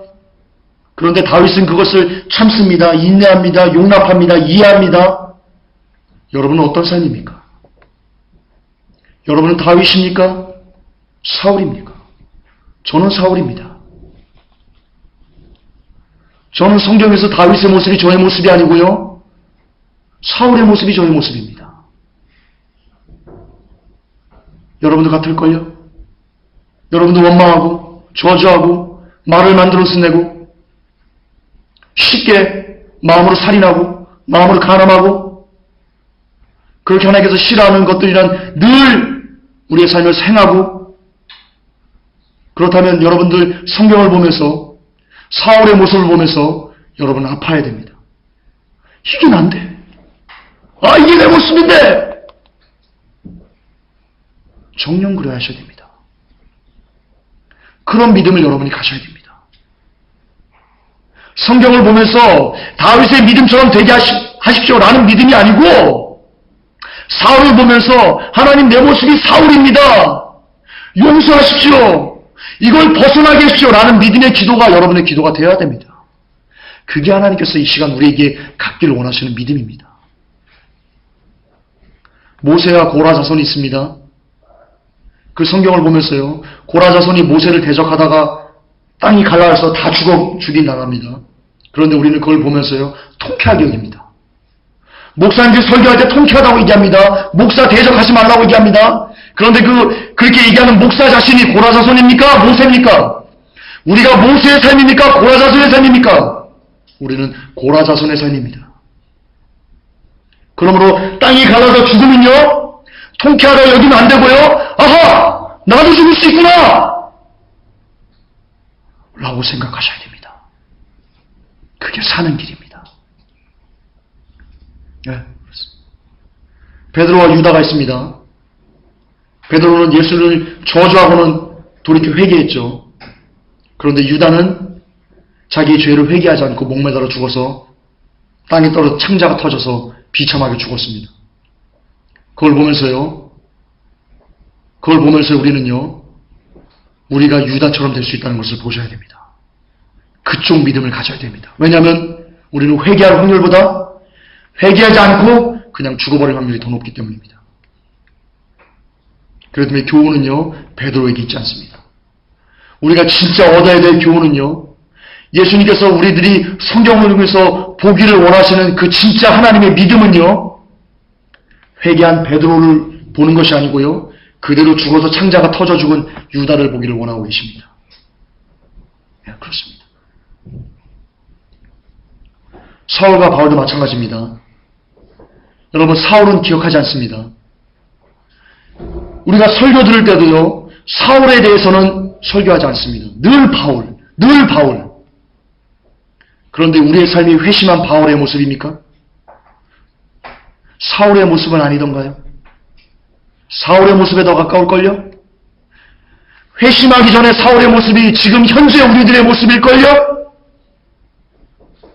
그런데 다윗은 그것을 참습니다. 인내합니다. 용납합니다. 이해합니다. 여러분은 어떤 삶입니까? 여러분은 다윗입니까? 사울입니까? 저는 사울입니다. 저는 성경에서 다윗의 모습이 저의 모습이 아니고요, 사울의 모습이 저의 모습입니다. 여러분도 같을걸요? 여러분도 원망하고 저주하고 말을 만들어서 내고 쉽게 마음으로 살인하고 마음으로 간음하고 그렇게 하나님께서 싫어하는 것들이란 늘 우리의 삶을 행하고, 그렇다면 여러분들 성경을 보면서 사울의 모습을 보면서 여러분은 아파야 됩니다. 이게 난데, 이게 내 모습인데, 정녕 그래야 하셔야 됩니다. 그런 믿음을 여러분이 가셔야 됩니다. 성경을 보면서 다윗의 믿음처럼 되게 하십시오라는 믿음이 아니고, 사울을 보면서 하나님 내 모습이 사울입니다, 용서하십시오, 이걸 벗어나게 하십시오라는 믿음의 기도가 여러분의 기도가 되어야 됩니다. 그게 하나님께서 이 시간 우리에게 갖기를 원하시는 믿음입니다. 모세와 고라 자손이 있습니다. 그 성경을 보면서요, 고라 자손이 모세를 대적하다가 땅이 갈라져서 다 죽인 나라입니다. 그런데 우리는 그걸 보면서요, 통쾌하게 여깁니다. 목사님들 설교할 때 통쾌하다고 얘기합니다. 목사 대적하지 말라고 얘기합니다. 그런데 그렇게 얘기하는 목사 자신이 고라 자손입니까? 모세입니까? 우리가 모세의 삶입니까? 고라 자손의 삶입니까? 우리는 고라 자손의 삶입니다. 그러므로 땅이 갈라져 죽으면요, 통쾌하다고 여기면 안 되고요, 아하! 나도 죽을 수 있구나! 라고 생각하셔야 됩니다. 그게 사는 길입니다. 네, 그렇습니다. 베드로와 유다가 있습니다. 베드로는 예수를 저주하고는 돌이켜 회개했죠. 그런데 유다는 자기의 죄를 회개하지 않고 목매달아 죽어서 땅에 떨어져 창자가 터져서 비참하게 죽었습니다. 그걸 보면서요, 우리는요, 우리가 유다처럼 될 수 있다는 것을 보셔야 됩니다. 그쪽 믿음을 가져야 됩니다. 왜냐하면 우리는 회개할 확률보다 회개하지 않고 그냥 죽어버릴 확률이 더 높기 때문입니다. 그렇기 때문에 교훈은요, 베드로에게 있지 않습니다. 우리가 진짜 얻어야 될 교훈은요, 예수님께서 우리들이 성경을 읽으면서 보기를 원하시는 그 진짜 하나님의 믿음은요, 회개한 베드로를 보는 것이 아니고요, 그대로 죽어서 창자가 터져 죽은 유다를 보기를 원하고 계십니다. 네, 그렇습니다. 사울과 바울도 마찬가지입니다. 여러분, 사울은 기억하지 않습니다. 우리가 설교 들을 때도요, 사울에 대해서는 설교하지 않습니다. 늘 바울. 그런데 우리의 삶이 회심한 바울의 모습입니까? 사울의 모습은 아니던가요? 사울의 모습에 더 가까울걸요? 회심하기 전에 사울의 모습이 지금 현재 우리들의 모습일걸요?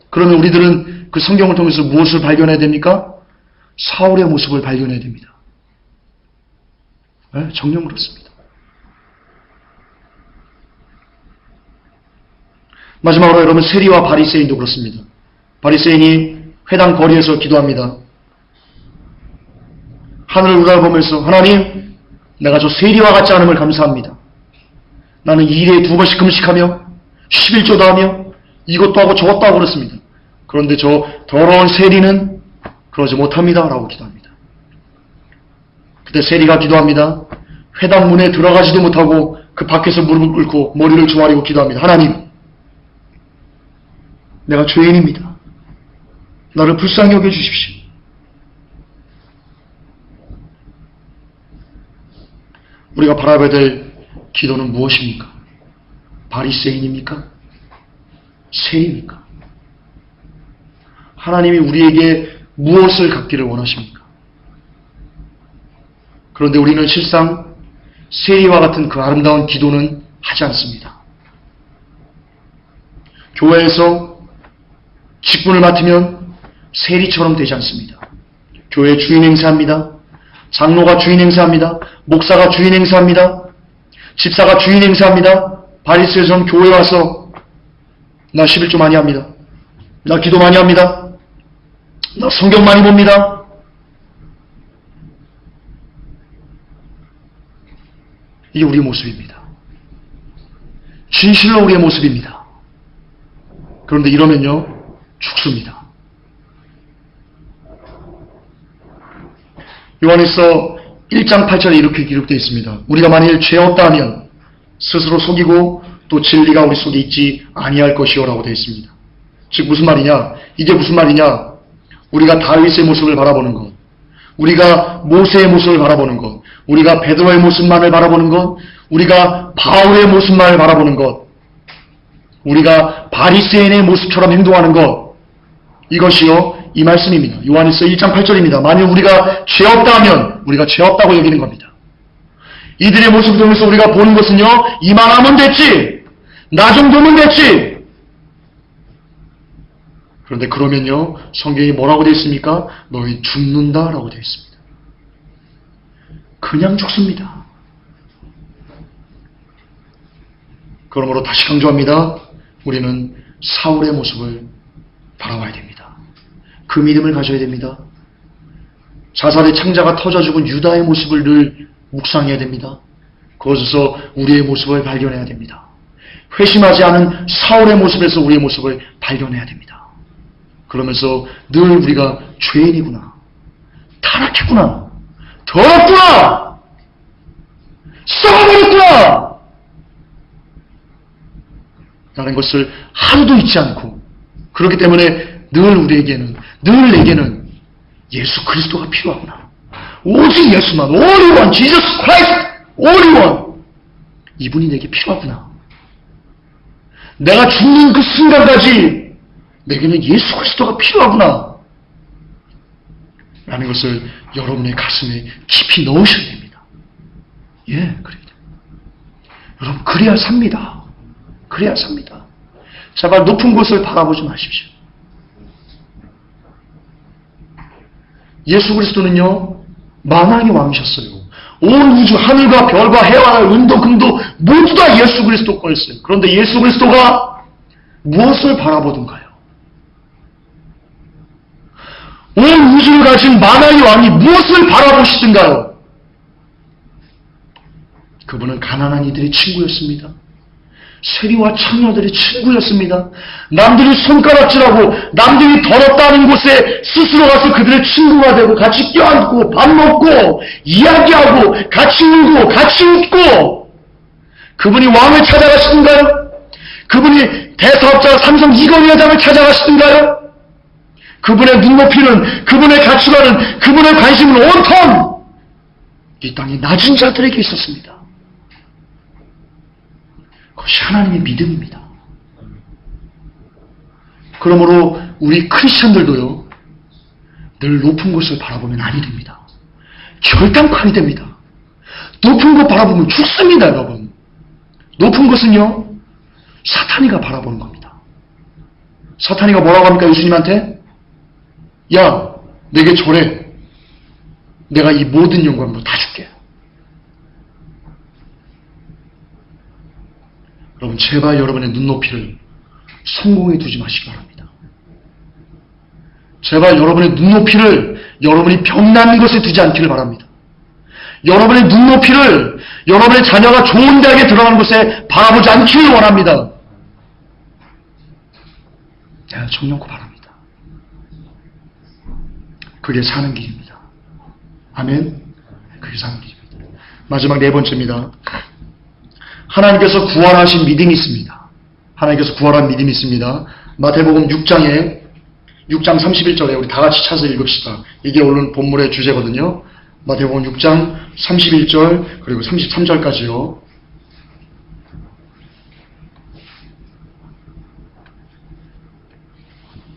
그러면 우리들은 그 성경을 통해서 무엇을 발견해야 됩니까? 사울의 모습을 발견해야 됩니다. 네, 정녕 그렇습니다. 마지막으로 여러분, 세리와 바리새인도 그렇습니다. 바리새인이 회당 거리에서 기도합니다. 하늘을 우러러보면서, 하나님, 내가 저 세리와 같지 않음을 감사합니다. 나는 2일에 2번씩 금식하며 11조도 하며 이것도 하고 저것도 하고 그렇습니다. 그런데 저 더러운 세리는 그러지 못합니다 라고 기도합니다. 그때 세리가 기도합니다. 회당 문에 들어가지도 못하고 그 밖에서 무릎을 꿇고 머리를 조아리고 기도합니다. 하나님, 내가 죄인입니다. 나를 불쌍히 여겨주십시오. 우리가 바라봐야 될 기도는 무엇입니까? 바리새인입니까? 세리입니까? 하나님이 우리에게 무엇을 갖기를 원하십니까? 그런데 우리는 실상 세리와 같은 그 아름다운 기도는 하지 않습니다. 교회에서 직분을 맡으면 세리처럼 되지 않습니다. 교회 주인 행세합니다. 장로가 주인 행세합니다. 목사가 주인 행세합니다. 집사가 주인 행세합니다. 바리새인처럼 교회 와서 나 11조 많이 합니다. 나 기도 많이 합니다. 나 성경 많이 봅니다. 이게 우리의 모습입니다. 진실로 우리의 모습입니다. 그런데 이러면요, 죽습니다. 요한일서 1장 8절에 이렇게 기록되어 있습니다. 우리가 만일 죄 없다 하면 스스로 속이고 또 진리가 우리 속에 있지 아니할 것이요 라고 되어 있습니다. 즉 무슨 말이냐? 이게 무슨 말이냐? 우리가 다윗의 모습을 바라보는 것, 우리가 모세의 모습을 바라보는 것, 우리가 베드로의 모습만을 바라보는 것, 우리가 바울의 모습만을 바라보는 것, 우리가 바리새인의 모습처럼 행동하는 것, 이것이요 이 말씀입니다. 요한일서 1장 8절입니다. 만일 우리가 죄 없다 하면 우리가 죄 없다고 여기는 겁니다. 이들의 모습을 통해서 우리가 보는 것은요, 이만하면 됐지, 나 정도면 됐지. 그런데 그러면요, 성경이 뭐라고 되어 있습니까? 너희 죽는다라고 되어 있습니다. 그냥 죽습니다. 그러므로 다시 강조합니다. 우리는 사울의 모습을 바라봐야 됩니다. 그 믿음을 가져야 됩니다. 자살의 창자가 터져 죽은 유다의 모습을 늘 묵상해야 됩니다. 그것에서 우리의 모습을 발견해야 됩니다. 회심하지 않은 사울의 모습에서 우리의 모습을 발견해야 됩니다. 그러면서 늘 우리가 죄인이구나, 타락했구나, 더럽구나, 썩어버렸구나 라는 것을 하루도 잊지 않고, 그렇기 때문에 늘 우리에게는, 늘 내게는 예수 그리스도가 필요하구나. 오직 예수만, only one, Jesus Christ, only one. 이분이 내게 필요하구나. 내가 죽는 그 순간까지 내게는 예수 그리스도가 필요하구나 라는 것을 여러분의 가슴에 깊이 넣으셔야 됩니다. 예, 그래야 돼요. 여러분, 그래야 삽니다. 그래야 삽니다. 제발 높은 곳을 바라보지 마십시오. 예수 그리스도는요, 만왕의 왕이셨어요. 온 우주, 하늘과 별과 해와 운도 금도 모두 다 예수 그리스도 거였어요. 그런데 예수 그리스도가 무엇을 바라보던가요? 온 우주를 가진 만왕의 왕이 무엇을 바라보시던가요? 그분은 가난한 이들의 친구였습니다. 세리와 창녀들의 친구였습니다. 남들이 손가락질하고 남들이 더럽다는 곳에 스스로 가서 그들의 친구가 되고 같이 껴안고 밥 먹고 이야기하고 같이 울고 같이 웃고, 그분이 왕을 찾아가시던가요? 그분이 대사업자 삼성 이건희 회장을 찾아가시던가요? 그분의 눈높이는, 그분의 가치관은, 그분의 관심은 온통 이 땅의 낮은 자들에게 있었습니다. 그것이 하나님의 믿음입니다. 그러므로 우리 크리스천들도요, 늘 높은 곳을 바라보면 아니 됩니다. 결단코 아니 됩니다. 높은 곳 바라보면 죽습니다, 여러분. 높은 곳은요, 사탄이가 바라보는 겁니다. 사탄이가 뭐라고 합니까, 예수님한테? 야, 내게 절해. 내가 이 모든 영광도 다 줄게. 여러분, 제발 여러분의 눈높이를 성공에 두지 마시기 바랍니다. 제발 여러분의 눈높이를 여러분이 병난 것에 두지 않기를 바랍니다. 여러분의 눈높이를 여러분의 자녀가 좋은 대학에 들어가는 곳에 바라보지 않기를 원합니다. 내가 정령코 바랍니다. 그게 사는 길입니다. 아멘. 그게 사는 길입니다. 마지막 네 번째입니다. 하나님께서 구원하신 믿음이 있습니다. 하나님께서 구원한 믿음이 있습니다. 마태복음 6장 31절에 우리 다 같이 찾아서 읽읍시다. 이게 오늘 본문의 주제거든요. 마태복음 6장 31절 그리고 33절까지요.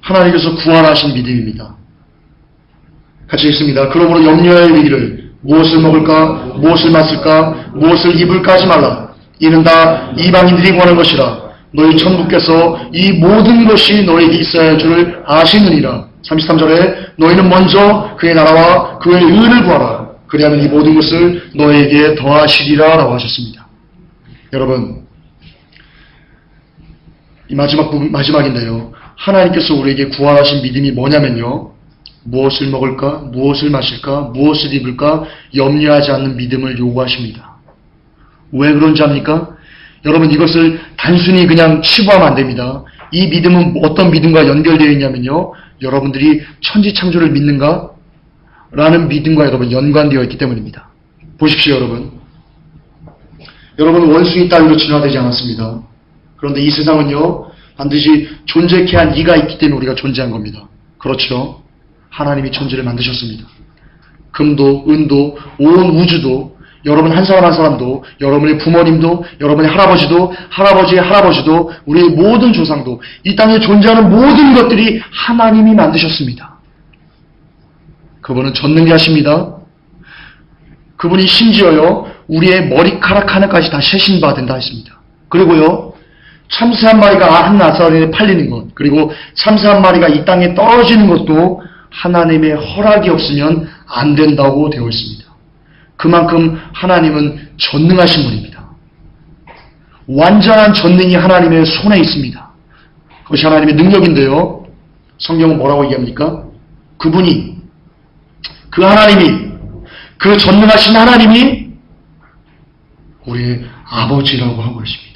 하나님께서 구원하신 믿음입니다. 같이 읽습니다. 그러므로 염려하여 이르기를 무엇을 먹을까, 무엇을 마실까, 무엇을 입을까 하지 말라. 이는 다 이방인들이 구하는 것이라. 너희 천국께서 이 모든 것이 너에게 있어야 할 줄을 아시느니라. 33절에 너희는 먼저 그의 나라와 그의 의를 구하라. 그리하면 이 모든 것을 너에게 더하시리라 라고 하셨습니다. 여러분, 이 마지막인데요. 하나님께서 우리에게 구원하신 믿음이 뭐냐면요. 무엇을 먹을까, 무엇을 마실까, 무엇을 입을까 염려하지 않는 믿음을 요구하십니다. 왜 그런지 압니까? 여러분, 이것을 단순히 그냥 치부하면 안 됩니다. 이 믿음은 어떤 믿음과 연결되어 있냐면요. 여러분들이 천지창조를 믿는가? 라는 믿음과 여러분 연관되어 있기 때문입니다. 보십시오, 여러분. 여러분, 원숭이 따위로 진화되지 않았습니다. 그런데 이 세상은요, 반드시 존재케 한 이가 있기 때문에 우리가 존재한 겁니다. 그렇죠? 하나님이 천지를 만드셨습니다. 금도, 은도, 온 우주도, 여러분 한 사람 한 사람도, 여러분의 부모님도, 여러분의 할아버지도, 할아버지의 할아버지도, 우리의 모든 조상도, 이 땅에 존재하는 모든 것들이 하나님이 만드셨습니다. 그분은 전능자십니다. 그분이 심지어요, 우리의 머리카락 하나까지 다 세신받아 된다 했습니다. 그리고요, 참새 한 마리가 한 아사리에 팔리는 것, 그리고 참새 한 마리가 이 땅에 떨어지는 것도 하나님의 허락이 없으면 안 된다고 되어 있습니다. 그만큼 하나님은 전능하신 분입니다. 완전한 전능이 하나님의 손에 있습니다. 그것이 하나님의 능력인데요. 성경은 뭐라고 얘기합니까? 그분이, 그 하나님이, 그 전능하신 하나님이 우리의 아버지라고 하고 있습니다.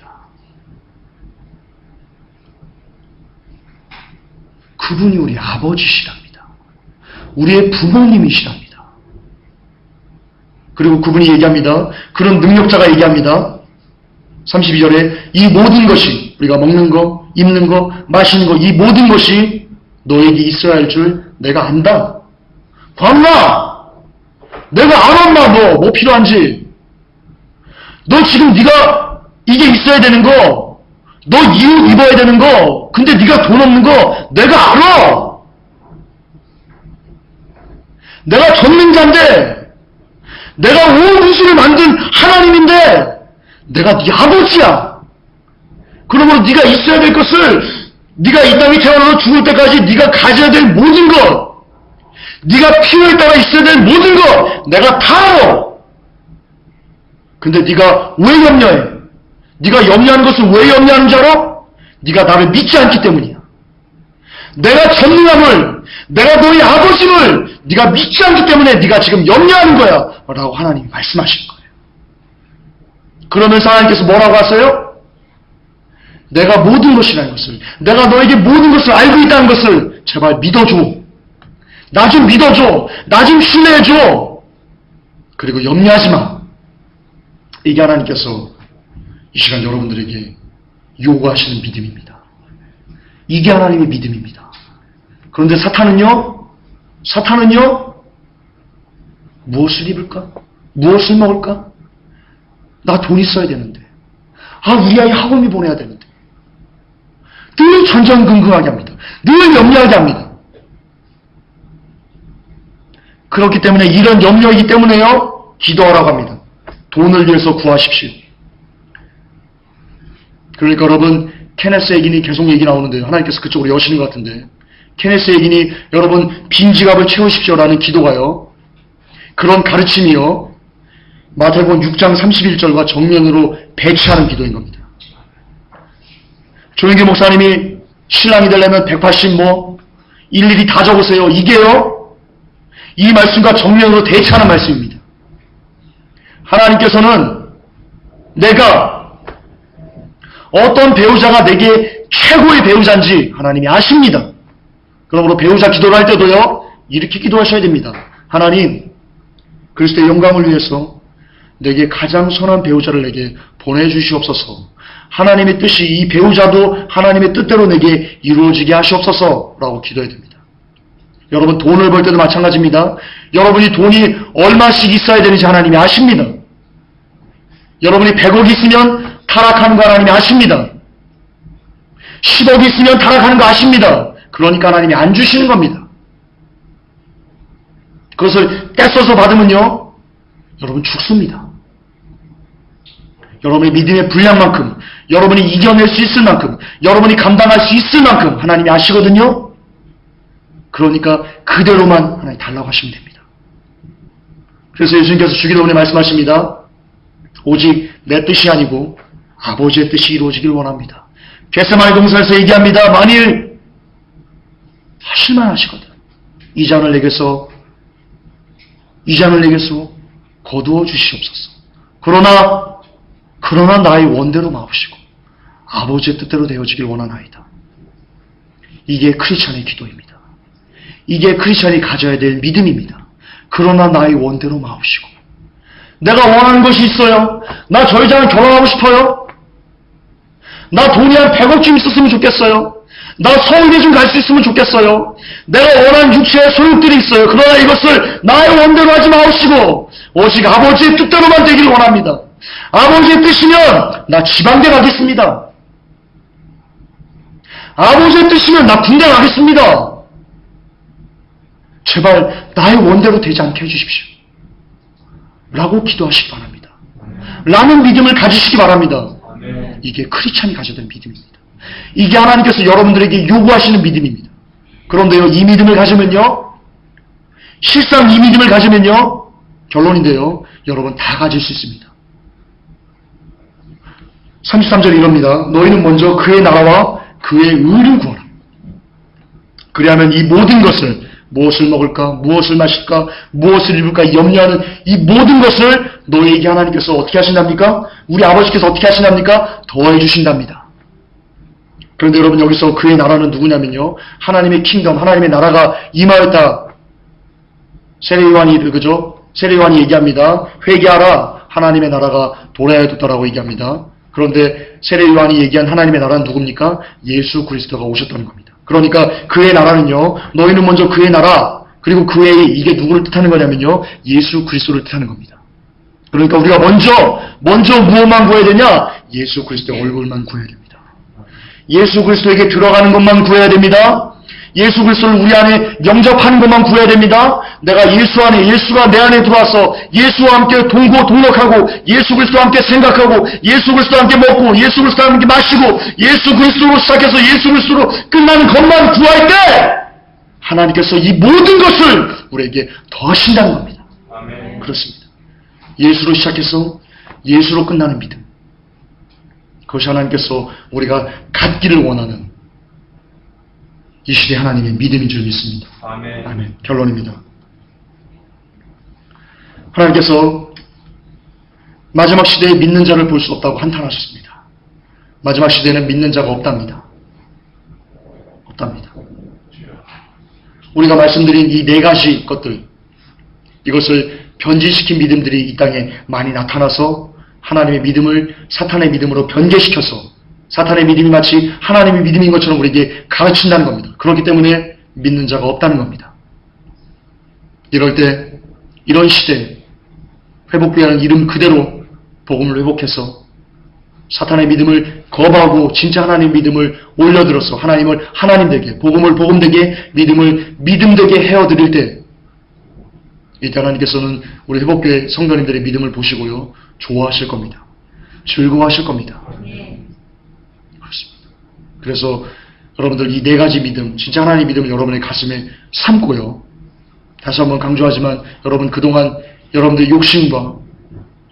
그분이 우리 아버지시랍니다. 우리의 부모님이시랍니다. 그리고 그분이 얘기합니다. 그런 능력자가 얘기합니다. 32절에 이 모든 것이, 우리가 먹는 거, 입는 거, 마시는 거, 이 모든 것이 너에게 있어야 할 줄 내가 안다. 광나! 내가 알아, 엄마, 너 뭐 필요한지. 너 지금 네가 이게 있어야 되는 거, 너 이 옷 입어야 되는 거, 근데 네가 돈 없는 거 내가 알아. 내가 전능자인데, 내가 온 우주를 만든 하나님인데 내가 네 아버지야. 그러므로 네가 있어야 될 것을, 네가 이 땅에 태어나서 죽을 때까지 네가 가져야 될 모든 것, 네가 필요에 따라 있어야 될 모든 것 내가 다 알아. 근데 네가 왜 염려해? 네가 염려하는 것을 왜 염려하는 줄 알아? 네가 나를 믿지 않기 때문이야. 내가 전능함을, 내가 너희 아버지를 네가 믿지 않기 때문에 네가 지금 염려하는 거야 라고 하나님이 말씀하신 거예요. 그러면서 하나님께서 뭐라고 하세요? 내가 모든 것이라는 것을, 내가 너에게 모든 것을 알고 있다는 것을 제발 믿어줘. 나 좀 믿어줘. 나 좀 신뢰해줘. 그리고 염려하지 마. 이게 하나님께서 이 시간 여러분들에게 요구하시는 믿음입니다. 이게 하나님의 믿음입니다. 그런데 사탄은요, 무엇을 입을까? 무엇을 먹을까? 나 돈 있어야 되는데. 우리 아이 학원비 보내야 되는데. 늘 전전긍긍하게 합니다. 늘 염려하게 합니다. 그렇기 때문에, 이런 염려이기 때문에요, 기도하라고 합니다. 돈을 위해서 구하십시오. 그러니까 여러분, 케네스 에긴이 계속 얘기 나오는데 하나님께서 그쪽으로 여시는 것 같은데, 케네스 에긴이 여러분 빈 지갑을 채우십시오라는 기도가요, 그런 가르침이요, 마태복음 6장 31절과 정면으로 배치하는 기도인 겁니다. 조영기 목사님이 신랑이 되려면 180 일일이 다 적으세요. 이게요, 이 말씀과 정면으로 대치하는 말씀입니다. 하나님께서는 내가 어떤 배우자가 내게 최고의 배우자인지 하나님이 아십니다. 그러므로 배우자 기도를 할 때도요, 이렇게 기도하셔야 됩니다. 하나님, 그리스도의 영광을 위해서 내게 가장 선한 배우자를 내게 보내주시옵소서. 하나님의 뜻이 이 배우자도 하나님의 뜻대로 내게 이루어지게 하시옵소서 라고 기도해야 됩니다. 여러분 돈을 벌 때도 마찬가지입니다. 여러분이 돈이 얼마씩 있어야 되는지 하나님이 아십니다. 여러분이 100억 있으면 타락하는 거 하나님이 아십니다. 10억 있으면 타락하는 거 아십니다. 그러니까 하나님이 안 주시는 겁니다. 그것을 떼써서 받으면요, 여러분 죽습니다. 여러분의 믿음의 분량만큼, 여러분이 이겨낼 수 있을 만큼, 여러분이 감당할 수 있을 만큼 하나님이 아시거든요. 그러니까 그대로만 하나님 달라고 하시면 됩니다. 그래서 예수님께서 주기도문에 말씀하십니다. 오직 내 뜻이 아니고 아버지의 뜻이 이루어지길 원합니다. 겟세마네 동산에서 얘기합니다. 만일 하실만 하시거든 이 잔을 내게서 거두어 주시옵소서. 그러나 나의 원대로 마옵시고 아버지의 뜻대로 되어지길 원하나이다. 이게 크리스찬의 기도입니다. 이게 크리스찬이 가져야 될 믿음입니다. 그러나 나의 원대로 마옵시고. 내가 원하는 것이 있어요. 나 저 여자랑 결혼하고 싶어요. 나 돈이 한 100억쯤 있었으면 좋겠어요. 나 서울에 좀 갈 수 있으면 좋겠어요. 내가 원하는 육체의 소욕들이 있어요. 그러나 이것을 나의 원대로 하지 마옵시고 오직 아버지의 뜻대로만 되기를 원합니다. 아버지의 뜻이면 나 지방대 가겠습니다. 아버지의 뜻이면 나 군대 가겠습니다. 제발 나의 원대로 되지 않게 해주십시오. 라고 기도하시기 바랍니다. 라는 믿음을 가지시기 바랍니다. 이게 크리스찬이 가져야 될 믿음입니다. 이게 하나님께서 여러분들에게 요구하시는 믿음입니다. 그런데요, 이 믿음을 가지면요, 실상 이 믿음을 가지면요, 결론인데요, 여러분 다 가질 수 있습니다. 33절 이럽니다. 너희는 먼저 그의 나라와 그의 의를 구하라. 그리하면 이 모든 것을, 무엇을 먹을까, 무엇을 마실까, 무엇을 입을까 염려하는 이 모든 것을 너희에게 하나님께서 어떻게 하신답니까? 우리 아버지께서 어떻게 하신답니까? 더해 주신답니다. 그런데 여러분 여기서 그의 나라는 누구냐면요, 하나님의 킹덤, 하나님의 나라가 임하였다. 세례요한이 얘기합니다. 회개하라, 하나님의 나라가 도래하였다라고 얘기합니다. 그런데 세례요한이 얘기한 하나님의 나라는 누굽니까? 예수 그리스도가 오셨다는 겁니다. 그러니까 그의 나라는요, 너희는 먼저 그의 나라, 그리고 그의, 이게 누구를 뜻하는 거냐면요, 예수 그리스도를 뜻하는 겁니다. 그러니까 우리가 먼저 무엇만 구해야 되냐? 예수 그리스도의 얼굴만 구해야 됩니다. 예수 그리스도에게 들어가는 것만 구해야 됩니다. 예수 그리스도를 우리 안에 영접하는 것만 구해야 됩니다. 내가 예수가 내 안에 들어와서 예수와 함께 동거동락하고 예수 그리스도와 함께 생각하고 예수 그리스도와 함께 먹고 예수 그리스도와 함께 마시고 예수 그리스도로 시작해서 예수 그리스도로 끝나는 것만 구할 때 하나님께서 이 모든 것을 우리에게 더하신다는 겁니다. 아멘. 그렇습니다. 예수로 시작해서 예수로 끝나는 믿음. 그것이 하나님께서 우리가 갖기를 원하는 이 시대 하나님의 믿음인 줄 믿습니다. 아멘. 아멘. 결론입니다. 하나님께서 마지막 시대에 믿는 자를 볼 수 없다고 한탄하셨습니다. 마지막 시대에는 믿는 자가 없답니다. 없답니다. 우리가 말씀드린 이 네 가지 것들, 이것을 변질시킨 믿음들이 이 땅에 많이 나타나서 하나님의 믿음을 사탄의 믿음으로 변개시켜서 사탄의 믿음이 마치 하나님의 믿음인 것처럼 우리에게 가르친다는 겁니다. 그렇기 때문에 믿는 자가 없다는 겁니다. 이럴 때 이런 시대에 회복교회라는 이름 그대로 복음을 회복해서 사탄의 믿음을 거부하고 진짜 하나님의 믿음을 올려들어서 하나님을 하나님되게, 복음을 복음되게, 믿음을 믿음되게 헤어드릴 때 이때 하나님께서는 우리 회복교회 성도님들의 믿음을 보시고요, 좋아하실 겁니다. 즐거워하실 겁니다. 그렇습니다. 그래서 여러분들 이 네 가지 믿음, 진짜 하나님의 믿음을 여러분의 가슴에 삼고요. 다시 한번 강조하지만 여러분 그동안 여러분들의 욕심과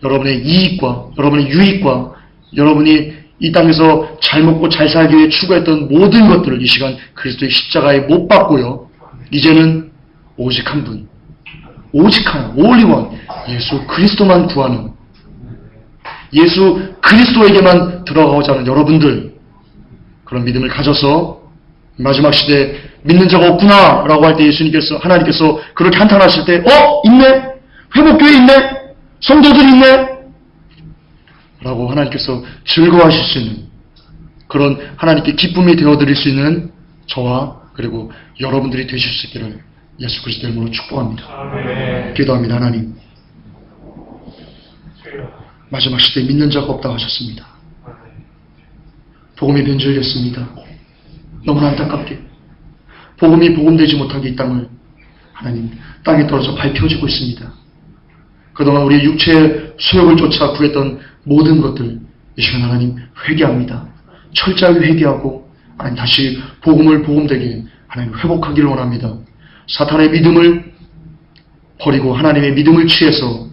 여러분의 이익과 여러분의 유익과 여러분이 이 땅에서 잘 먹고 잘 살기 위해 추구했던 모든 것들을 이 시간 그리스도의 십자가에 못 박고요. 이제는 오직 한 분, 오직 하나, only one, 예수 그리스도만 구하는, 예수 그리스도에게만 들어가고자 하는 여러분들, 그런 믿음을 가져서 마지막 시대에 믿는 자가 없구나 라고 할 때 예수님께서, 하나님께서 그렇게 한탄하실 때 있네? 회복교회 있네? 성도들이 있네? 라고 하나님께서 즐거워하실 수 있는 그런 하나님께 기쁨이 되어드릴 수 있는 저와 그리고 여러분들이 되실 수 있기를 예수 그리스도의 이름으로 축복합니다. 아멘. 기도합니다. 하나님, 마지막 시대에 믿는 자가 없다고 하셨습니다. 복음이 변절됐습니다. 너무나 안타깝게 복음이 복음되지 못하게 이 땅을 하나님 땅에 떨어져 밟혀지고 있습니다. 그동안 우리의 육체의 소욕을 쫓아 구했던 모든 것들 이 시간 하나님 회개합니다. 철저하게 회개하고 하나님 다시 복음을 복음되게 하나님 회복하기를 원합니다. 사탄의 믿음을 버리고 하나님의 믿음을 취해서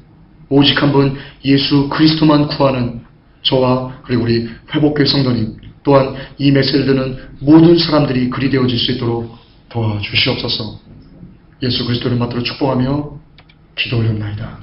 오직 한 번 예수 그리스도만 구하는 저와 그리고 우리 회복교회 성도님 또한 이 메시지를 듣는 모든 사람들이 그리 되어질 수 있도록 도와주시옵소서. 예수 그리스도를 받들어 축복하며 기도 올렸나이다.